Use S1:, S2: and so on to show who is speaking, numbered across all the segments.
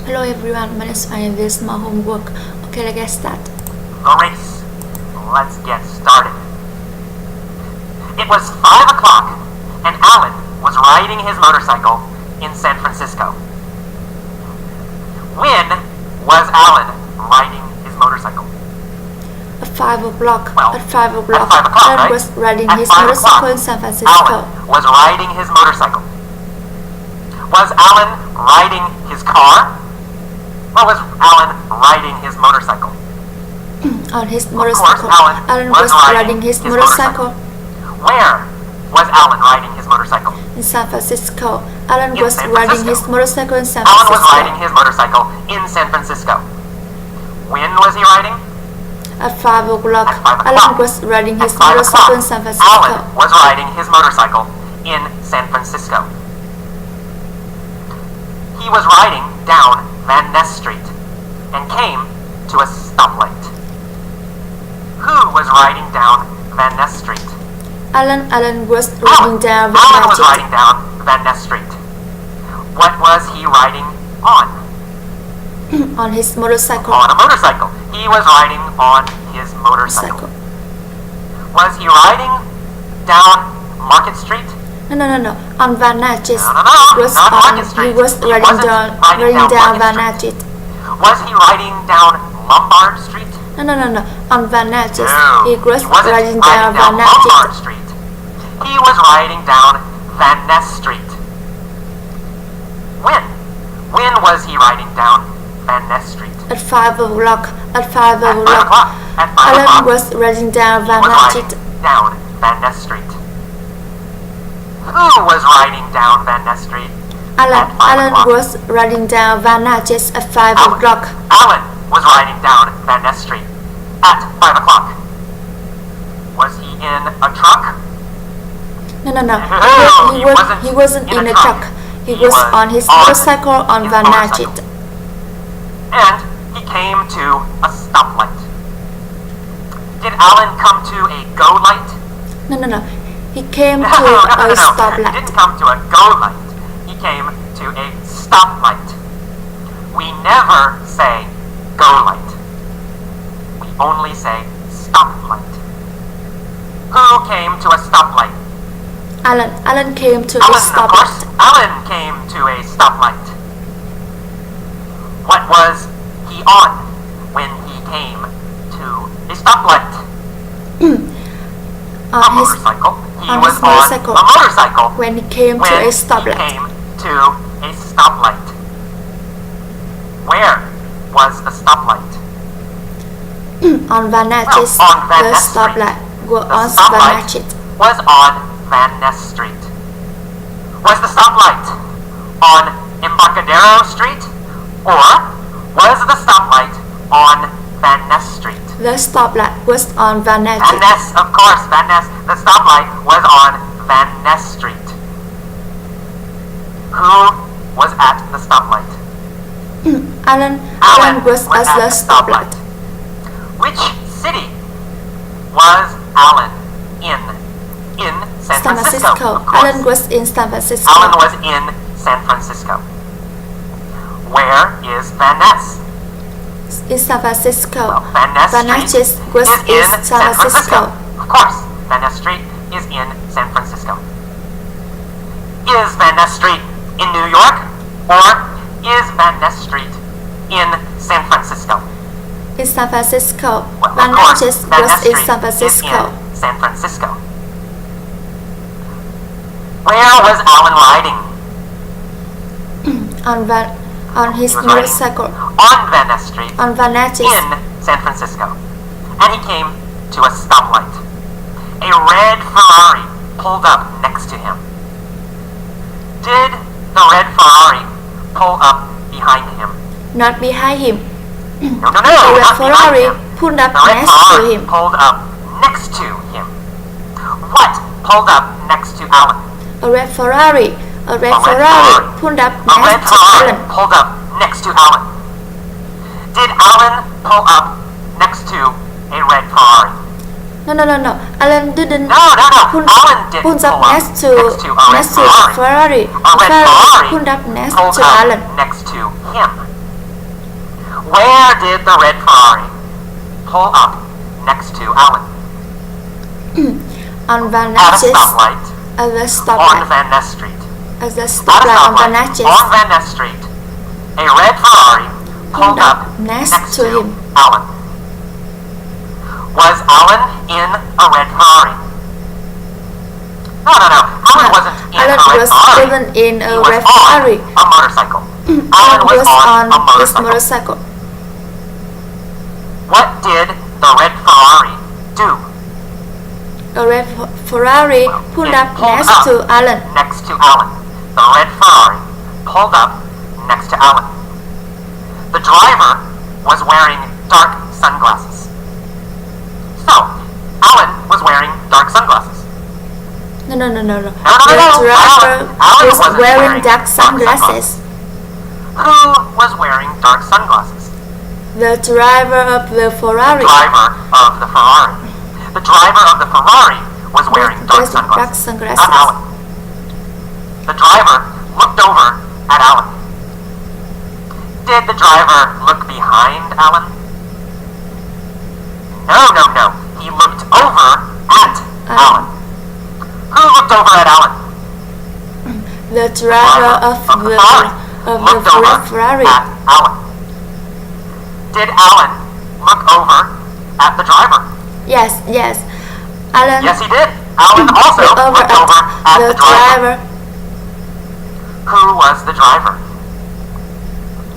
S1: Hello everyone, my name is Maya. This is my homework. Okay, let's get started.
S2: The race. Let's get started. It was 5 o'clock, and Alan was riding his motorcycle in San Francisco. When was Alan riding his motorcycle?
S1: At 5 o'clock.
S2: Well,
S1: at 5 o'clock.
S2: at 5 o'clock,
S1: Alan
S2: right?
S1: was riding
S2: At
S1: his
S2: 5
S1: motorcycle
S2: o'clock,
S1: in San Francisco.
S2: Alan was riding his motorcycle. Was Alan riding his car? Or was Alan riding his motorcycle?
S1: On his
S2: Of
S1: motorcycle.
S2: course, Alan
S1: was riding his motorcycle.
S2: Where was Alan riding his motorcycle?
S1: In San Francisco. Alan
S2: In
S1: was
S2: San
S1: riding
S2: Francisco.
S1: his motorcycle in San
S2: Alan was
S1: Francisco.
S2: riding his motorcycle in San Francisco. When was he riding?
S1: At 5 o'clock.
S2: At 5 o'clock.
S1: Alan was riding his
S2: At 5
S1: motorcycle in
S2: o'clock,
S1: San Francisco.
S2: Alan was riding his motorcycle in San Francisco. He was riding down Van Ness Street and came to a stoplight. Who was riding down Van Ness Street?
S1: Alan was riding down Van
S2: Alan
S1: Ness
S2: was
S1: Street.
S2: riding down Van Ness Street. What was he riding on?
S1: On his motorcycle.
S2: On a motorcycle. He was riding on his motorcycle. Was he riding down Market Street?
S1: No. On Van Ness Street.
S2: No,
S1: Was
S2: not
S1: on.
S2: Market Street.
S1: He was
S2: He
S1: riding
S2: wasn't
S1: down
S2: riding down
S1: Van
S2: Market
S1: Ness Street.
S2: Was he riding down Lombard Street?
S1: No. On Van Ness Street.
S2: No,
S1: He was
S2: wasn't
S1: riding down Van Ness
S2: Lombard
S1: Street.
S2: Street. He was riding down Van Ness Street. When was he riding down Van Ness Street?
S1: At 5 o'clock. At 5
S2: At 5
S1: o'clock.
S2: o'clock. At 5
S1: Alan
S2: o'clock.
S1: was riding down
S2: He
S1: Van
S2: was
S1: Ness
S2: riding
S1: Street.
S2: down Van Ness Street. Who was riding down Van Ness Street? At 5
S1: Alan
S2: o'clock?
S1: was riding down Van Ness Street at 5
S2: Alan.
S1: o'clock.
S2: Alan was riding down Van Ness Street at 5 o'clock. Was he in a truck?
S1: No.
S2: No,
S1: He wasn't in a truck. He was on his motorcycle on
S2: his
S1: Van Ness
S2: motorcycle.
S1: Street.
S2: And he came to a stoplight. Did Alan come to a go light?
S1: No. He came to
S2: No.
S1: a
S2: He
S1: stoplight.
S2: didn't come to a go light. He came to a stoplight. We never say go light. We only say stoplight. Who came to a stoplight?
S1: Alan came to a
S2: Alan, of course.
S1: stoplight.
S2: Alan came to a stoplight. What was he on when he came to a stoplight? A motorcycle. He
S1: on
S2: was
S1: his
S2: on
S1: motorcycle.
S2: a motorcycle
S1: When he came to
S2: when
S1: a
S2: he
S1: stoplight.
S2: came to a stoplight. Where was the stoplight?
S1: On Van Ness
S2: Well,
S1: Street.
S2: on Van
S1: The
S2: Ness Street.
S1: stoplight was
S2: The
S1: on Van
S2: stoplight
S1: Ness Street.
S2: was on Van Ness Street. Was the stoplight on Embarcadero Street, or was the stoplight on Van Ness Street?
S1: The stoplight was on Van Ness
S2: Van
S1: Street.
S2: Ness, of course, Van Ness. The stoplight was on Van Ness Street. Who was at the stoplight?
S1: Alan was at the stoplight.
S2: Which city was Alan in? In San
S1: San
S2: Francisco.
S1: Francisco.
S2: Of course.
S1: Alan was in San Francisco.
S2: Alan was in San Francisco. Where is Van Ness?
S1: In San Francisco.
S2: Well, Van Ness Street
S1: was
S2: is
S1: in
S2: in
S1: San Francisco.
S2: Of course, Van Ness Street is in San Francisco. Is Van Ness Street in New York, or is Van Ness Street in San Francisco?
S1: In San Francisco.
S2: Well,
S1: Van
S2: of course,
S1: Ness
S2: Van
S1: was
S2: Ness
S1: in
S2: Street
S1: San Francisco.
S2: is in San Francisco. Where was Alan riding?
S1: On his
S2: He was
S1: motorcycle.
S2: On Van Ness Street
S1: On Van Ness Street.
S2: in San Francisco. And he came to a stoplight. A red Ferrari pulled up next to him. Did the red Ferrari pull up behind him?
S1: Not behind him.
S2: No,
S1: The red
S2: not behind
S1: Ferrari
S2: him.
S1: pulled up
S2: The red
S1: next to
S2: Ferrari
S1: him.
S2: pulled up next to him. What pulled up next to Alan?
S1: A red Ferrari. A red
S2: A red
S1: Ferrari
S2: Ferrari.
S1: pulled up
S2: A red
S1: next to
S2: Ferrari
S1: Alan.
S2: pulled up next to Alan. Did Alan pull up next to a red Ferrari?
S1: No. Alan didn't
S2: No. Alan didn't
S1: pull
S2: pull
S1: up
S2: up
S1: next to
S2: a red Ferrari.
S1: Ferrari.
S2: A red Ferrari
S1: pulled up next
S2: pulled
S1: to
S2: up
S1: Alan.
S2: next to him. Where did the red Ferrari pull up next to Alan?
S1: On Van
S2: At a
S1: Natchez.
S2: stoplight
S1: At the
S2: on
S1: stoplight.
S2: Van Ness Street.
S1: At the
S2: At a
S1: stoplight on Van
S2: stoplight
S1: Natchez.
S2: on Van Ness Street, a red Ferrari pulled up
S1: next to him.
S2: Alan. Was Alan in a red Ferrari? No. Alan wasn't in
S1: Alan
S2: a red
S1: was
S2: Ferrari.
S1: even in
S2: He
S1: a
S2: was
S1: red
S2: on
S1: Ferrari.
S2: a motorcycle.
S1: Alan was on
S2: a
S1: his
S2: motorcycle.
S1: motorcycle.
S2: What did the red Ferrari do?
S1: A red Ferrari pulled
S2: It
S1: up
S2: pulled
S1: next
S2: up
S1: to Alan.
S2: Next to Alan. The red Ferrari pulled up next to Alan. The driver was wearing dark sunglasses. So, Alan was wearing dark sunglasses.
S1: No.
S2: No.
S1: The driver
S2: Alan
S1: was
S2: wasn't
S1: wearing dark sunglasses.
S2: Who was wearing dark sunglasses?
S1: The driver of the Ferrari.
S2: Driver of the Ferrari. The driver of the Ferrari was wearing dark
S1: Dark
S2: sunglasses.
S1: sunglasses.
S2: Not Alan. The driver looked over at Alan. Did the driver look behind Alan? No. He looked over at Alan. Who looked over at Alan?
S1: The driver of the
S2: looked over
S1: red Ferrari.
S2: at Alan. Did Alan look over at the driver?
S1: Yes. Alan
S2: Yes, he did. Alan also
S1: looked over
S2: looked over at
S1: the
S2: the driver.
S1: driver.
S2: Who was the driver?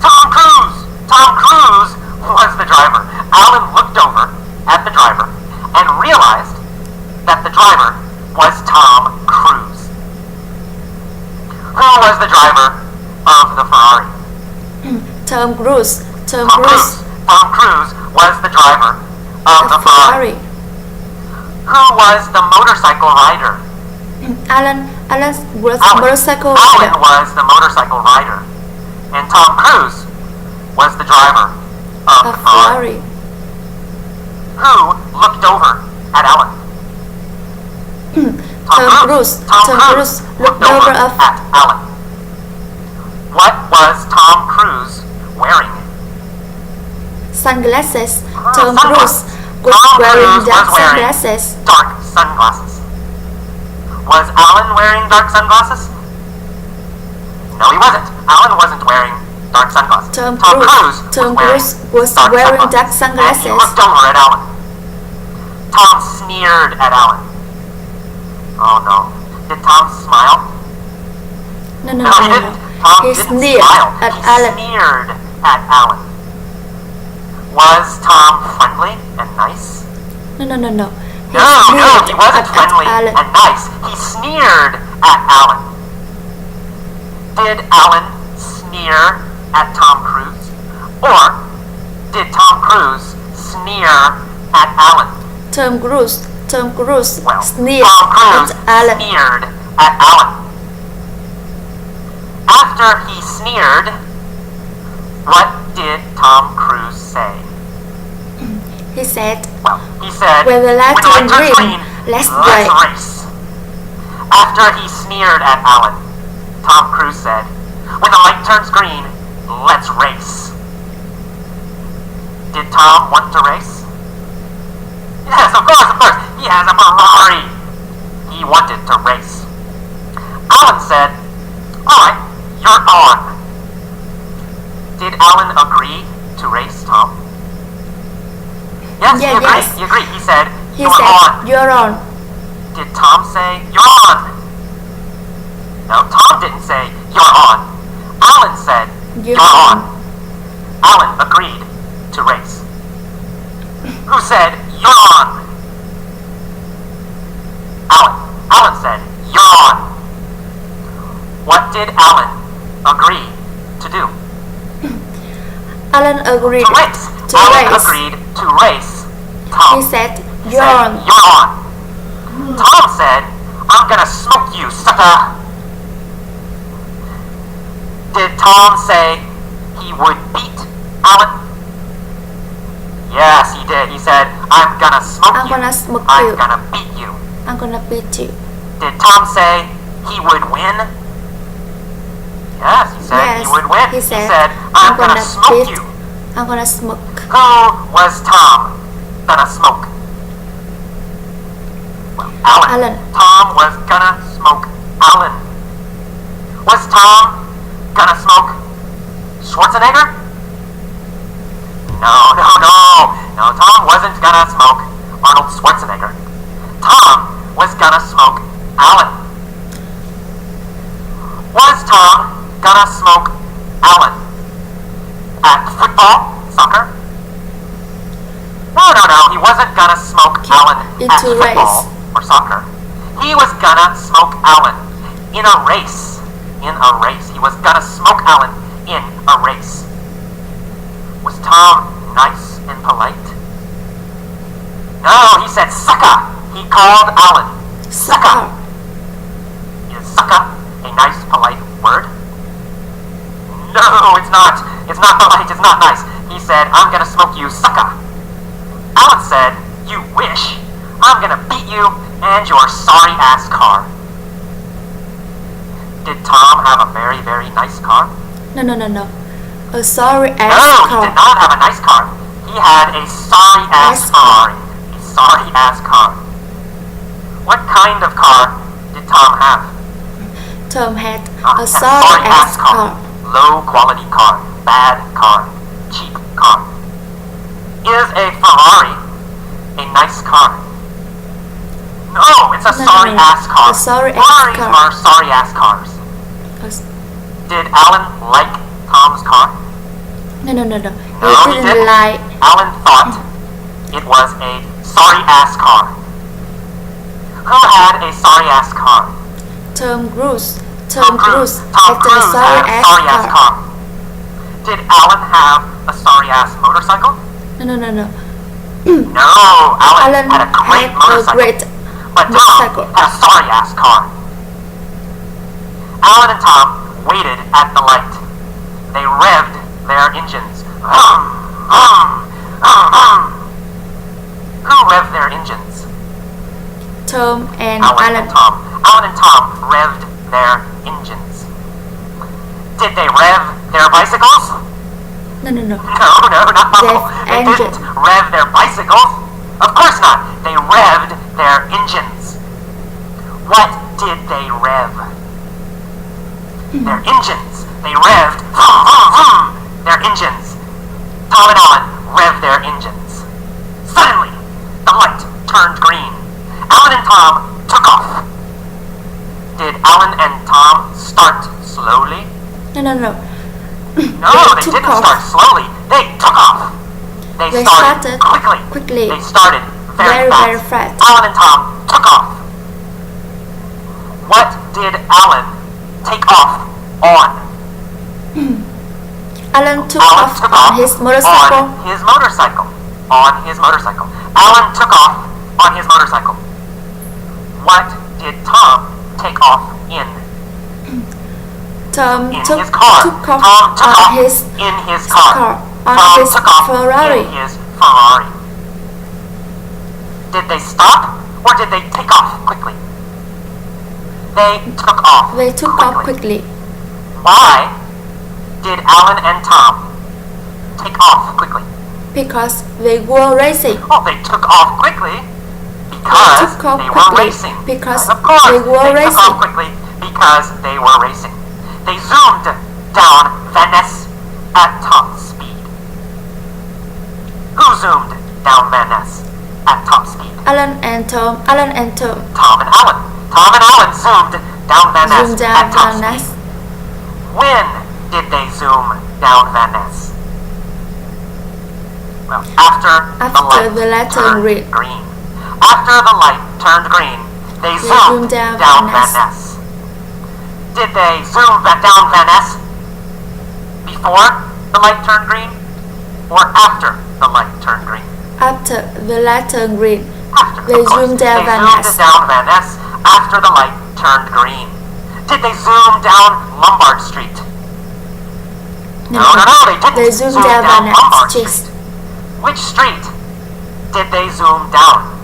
S2: Tom Cruise! Tom Cruise was the driver. Alan looked over at the driver and realized that the driver was Tom Cruise. Who was the driver of the Ferrari?
S1: Tom Cruise.
S2: Tom Cruise was the driver of the Ferrari. Who was the motorcycle rider?
S1: Alan was
S2: Alan.
S1: motorcycle
S2: Alan
S1: rider.
S2: was the motorcycle rider. And Tom Cruise was the driver of
S1: A
S2: the Ferrari.
S1: Ferrari.
S2: Who looked over at Alan?
S1: Tom Cruise
S2: looked over at Alan. What was Tom Cruise wearing?
S1: Sunglasses.
S2: Ah,
S1: Tom
S2: sunglasses.
S1: Cruise was
S2: Tom
S1: wearing
S2: Cruise
S1: dark
S2: was wearing
S1: sunglasses.
S2: Dark sunglasses. Was Alan wearing dark sunglasses? No, he wasn't. Alan wasn't wearing dark sunglasses.
S1: Tom Cruise was wearing dark
S2: And he
S1: sunglasses.
S2: looked over at Alan. Tom sneered at Alan. Oh no. Did Tom smile?
S1: No.
S2: He didn't. Tom
S1: He
S2: didn't
S1: sneered
S2: smile.
S1: at
S2: He
S1: Alan.
S2: sneered at Alan. Was Tom friendly and nice?
S1: No. He
S2: No,
S1: sneered
S2: he wasn't
S1: at
S2: friendly
S1: Alan.
S2: and nice. He sneered at Alan. Did Alan sneer at Tom Cruise? Or did Tom Cruise sneer at Alan?
S1: Tom Cruise
S2: Well,
S1: sneered
S2: Tom Cruise
S1: at Alan.
S2: sneered at Alan. After he sneered, what did Tom Cruise say?
S1: He said,
S2: Well, he said,
S1: when the light
S2: "When
S1: turns
S2: turns
S1: green, let's
S2: race." After he sneered at Alan, Tom Cruise said, "When the light turns green, let's race." Did Tom want to race? Yes, of course. He has a Ferrari. He wanted to race. Alan said, "All right, you're on." Did Alan agree to race Tom? Yes, he agreed.
S1: Yes.
S2: He agreed. He said,
S1: He
S2: "You're
S1: said,
S2: on."
S1: "You're on."
S2: Did Tom say, "You're on"? No, Tom didn't say, "You're on." Alan said,
S1: You're
S2: "You're on."
S1: on.
S2: Alan agreed to race. Who said, "You're on"? Alan said, "You're on." What did Alan agree to do?
S1: Alan agreed
S2: To race.
S1: to
S2: Alan
S1: race.
S2: agreed to race Tom.
S1: He said,
S2: He
S1: "You're
S2: said,
S1: on."
S2: "You're on." Tom said, "I'm gonna smoke you, sucker." Did Tom say he would beat Alan? Yes, he did. He said, "I'm gonna smoke
S1: I'm
S2: you.
S1: gonna smoke
S2: I'm
S1: you.
S2: gonna beat you."
S1: I'm gonna beat you.
S2: Did Tom say he would win? Yes, he said he
S1: Yes,
S2: would win.
S1: he said,
S2: "I'm
S1: "I'm
S2: gonna
S1: gonna
S2: smoke
S1: beat
S2: you."
S1: I'm gonna smoke.
S2: Who was Tom gonna smoke? Well, Alan.
S1: Alan.
S2: Tom was gonna smoke Alan. Was Tom gonna smoke Schwarzenegger? No. No, Tom wasn't gonna smoke Arnold Schwarzenegger. Tom was gonna smoke Alan. Was Tom gonna smoke Alan at football, soccer? No, he wasn't gonna smoke Alan at
S1: into
S2: football or soccer. He was gonna smoke Alan in a race. He was gonna smoke Alan in a race. Was Tom nice and polite? No, he said sucka. He called Alan sucka. Is sucka a nice, polite word? No, it's not. It's not polite. It's not nice. He said, I'm gonna smoke you sucka. Alan said, you wish. I'm gonna beat you and your sorry ass car. Did Tom have a very, very nice car?
S1: No. A sorry ass
S2: No,
S1: car.
S2: he did not have a nice car. He had a sorry ass car. A sorry ass car. What kind of car did Tom have?
S1: Tom had
S2: He
S1: a
S2: had
S1: sorry ass car.
S2: Low quality car. Bad car. Cheap car. Is a Ferrari a nice car? No, it's a
S1: No.
S2: sorry ass car.
S1: A sorry ass
S2: Ferraris
S1: car.
S2: are sorry ass cars. Did Alan like Tom's car?
S1: No.
S2: No,
S1: He
S2: he
S1: didn't
S2: didn't.
S1: like.
S2: Alan thought it was a sorry ass car. Who had a sorry ass car?
S1: Tom Cruise. Tom Cruise
S2: Tom
S1: had a
S2: Cruise
S1: sorry
S2: had a
S1: ass
S2: sorry ass
S1: car.
S2: car. Did Alan have a sorry ass motorcycle?
S1: No.
S2: No, Alan had a great
S1: had
S2: motorcycle.
S1: a great
S2: But
S1: motorcycle.
S2: Tom had a sorry ass car. Alan and Tom waited at the light. They revved their engines. Who revved their engines?
S1: Tom and
S2: Alan
S1: Alan.
S2: and Tom. Alan and Tom revved their engines. Did they rev their bicycles?
S1: No.
S2: No.
S1: Their
S2: They
S1: engine.
S2: didn't rev their bicycles. Of course not. They revved their engines. What did they rev? Their engines. They revved their engines. Tom and Alan revved their engines. Suddenly, the light turned green. Alan and Tom took off. Did Alan and Tom start slowly?
S1: No.
S2: No,
S1: They
S2: they
S1: took
S2: didn't
S1: off.
S2: start slowly. They took off. They started
S1: quickly.
S2: They started very fast.
S1: Very fast.
S2: Alan and Tom took off. What did Alan take off on?
S1: Alan took
S2: Alan
S1: off
S2: took
S1: on
S2: off
S1: his motorcycle.
S2: On his motorcycle. On his motorcycle. Alan took off on his motorcycle. What did Tom take off in?
S1: Tom
S2: In
S1: took
S2: his car.
S1: off
S2: Tom took
S1: on
S2: off
S1: his
S2: in his car.
S1: on
S2: Tom
S1: his
S2: took off
S1: Ferrari.
S2: in his Ferrari. Did they stop or did they take off quickly? They took off.
S1: They took off quickly
S2: Why did Alan and Tom take off quickly?
S1: because they were racing.
S2: Well, they took off quickly because
S1: They took off
S2: they
S1: quickly
S2: were racing.
S1: because
S2: Of course,
S1: they were
S2: took
S1: racing.
S2: off quickly because they were racing. They zoomed down Van Ness at top speed. Who zoomed down Van Ness at top speed?
S1: Alan and Tom.
S2: Tom and Alan. Tom and Alan zoomed down Van Ness
S1: Zoomed down
S2: at top
S1: Van Ness.
S2: speed. When did they zoom down Van Ness? Well, after the light turned green. After the light turned green, they zoomed down Van Ness. Did they zoom down Van Ness before the light turned green or after the light turned green?
S1: After the light turned green,
S2: After,
S1: they
S2: of course.
S1: zoomed down Van Ness.
S2: They zoomed down Van Ness after the light turned green. Did they zoom down Lombard Street? No, they didn't.
S1: They zoomed down Van
S2: Lombard
S1: Ness.
S2: Street. Which street did they zoom down?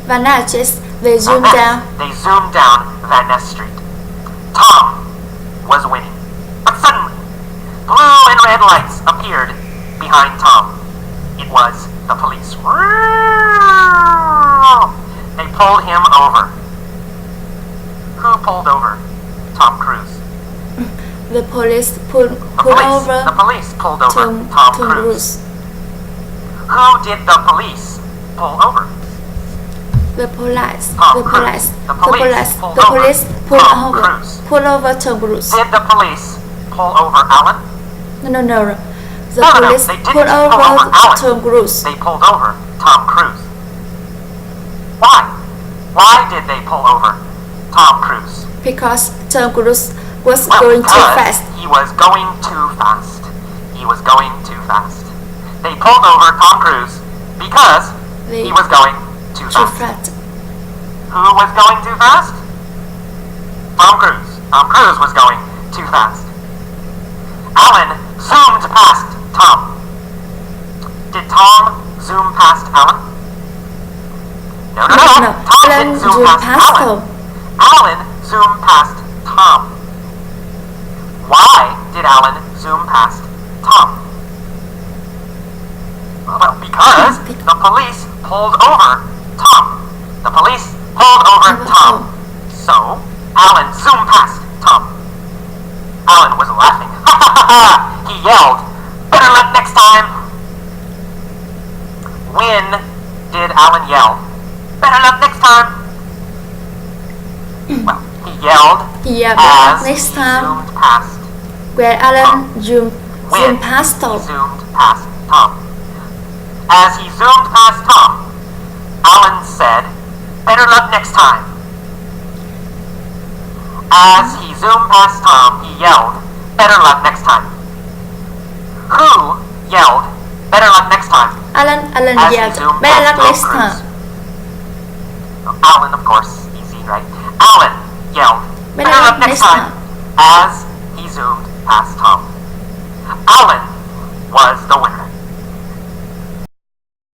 S1: Van Ness. They
S2: Van
S1: zoomed
S2: Ness.
S1: down.
S2: They zoomed down Van Ness Street. Tom was winning. But suddenly, blue and red lights appeared behind Tom. It was the police. They pulled him over. Who pulled over Tom Cruise?
S1: The police pulled over
S2: The police pulled over Tom Cruise. Who did the police pull over?
S1: The police.
S2: Tom
S1: The
S2: Cruise.
S1: police.
S2: The
S1: The
S2: police
S1: police.
S2: pulled
S1: The
S2: over
S1: police pulled
S2: Tom
S1: over.
S2: Cruise.
S1: Pulled over Tom Cruise.
S2: Did the police pull over Alan?
S1: No. The
S2: No,
S1: police
S2: they didn't
S1: pulled
S2: pull
S1: over
S2: over Alan.
S1: Tom Cruise
S2: They pulled over Tom Cruise. Why? Why did they pull over Tom Cruise?
S1: because Tom Cruise was
S2: Well,
S1: going too
S2: because
S1: fast.
S2: he was going too fast. He was going too fast. They pulled over Tom Cruise because he was going too
S1: Too
S2: fast.
S1: fast.
S2: Who was going too fast? Tom Cruise. Tom Cruise was going too fast. Alan zoomed past Tom. Did Tom zoom past Alan? No. Tom
S1: Alan
S2: didn't zoom
S1: zoomed
S2: past
S1: past
S2: Alan.
S1: Tom.
S2: Alan zoomed past Tom. Why did Alan zoom past Tom? Well, because the police pulled over Tom. The police pulled over Tom. So, Alan zoomed past Tom. Alan was laughing. He yelled, "Better luck next time!" When did Alan yell, "Better luck next time"? Well, he yelled
S1: Yeah,
S2: as
S1: next
S2: he
S1: time
S2: zoomed past.
S1: where Alan zoomed
S2: When
S1: past
S2: he
S1: Tom.
S2: zoomed past Tom. As he zoomed past Tom, Alan said, "Better luck next time." As he zoomed past Tom, he yelled, "Better luck next time." Who yelled, "Better luck next time"?
S1: Alan
S2: As he
S1: yelled,
S2: zoomed
S1: better
S2: past
S1: luck
S2: Tom
S1: next
S2: Cruise?
S1: time.
S2: Alan, of course, easy, right? Alan yelled, "Better luck next time," as he zoomed past Tom. Alan was the winner.